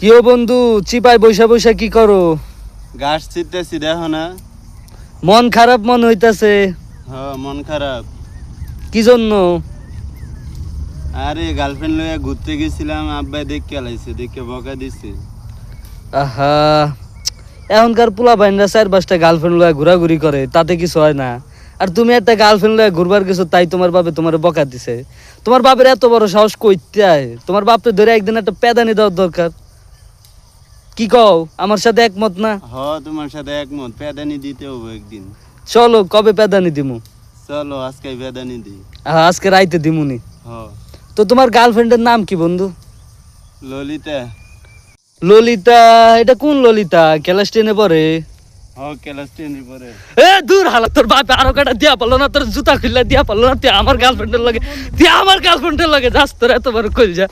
কিও বন্ধু, চিপায় বৈশা বৈশা কি করো? গাছ ছিটতেছি, দেখো না? মন খারাপ মন হইতাছে। মন খারাপ। কি জন্য? আরে গার্লফ্রেন্ড লইয়া ঘুরতে গেছিলাম, আব্বাই দেখে আলাইছে, দেখে বকা দিছে। আহা, এখনকার পোলা বাইনরা 4-5টা গার্লফ্রেন্ড লয়া ঘোরাঘুরি করে, তাতে কিছু হয় না। আর তুমি একটা গার্লফ্রেন্ড লয়া ঘুরবার গেছো, তাই তোমার বাপে তোমার বকা দিছে। তোমার বাপের এত বড় সাহস কইতে আয়? তোমার বাপকে ধরে একদিন একটা পেদানি দেওয়ার দরকার। কি কও, আমার সাথে একমত না? তোমার সাথে একমত, পেদানি দিতে হবে একদিন। চলো, কবে পেদানি দিমু? চলো আজকে পেদানি দিই। আজকে রাইতে দিমুনি। হ। তো তোমার গার্লফ্রেন্ডের নাম কি বন্ধু? ললিতা। ললিতা? এটা কোন ললিতা? ক্লাস 10-এ পড়ে? ক্লাস 10 পরে। এ দূর হালা, তোর বাপ আরো কাটা দিয়া পারলো না, তোর জুতা খুললা দিয়া পারলো না, তুই আমার গার্লফ্রেন্ডের লাগে যাস, তোর এত বড় কইল যা।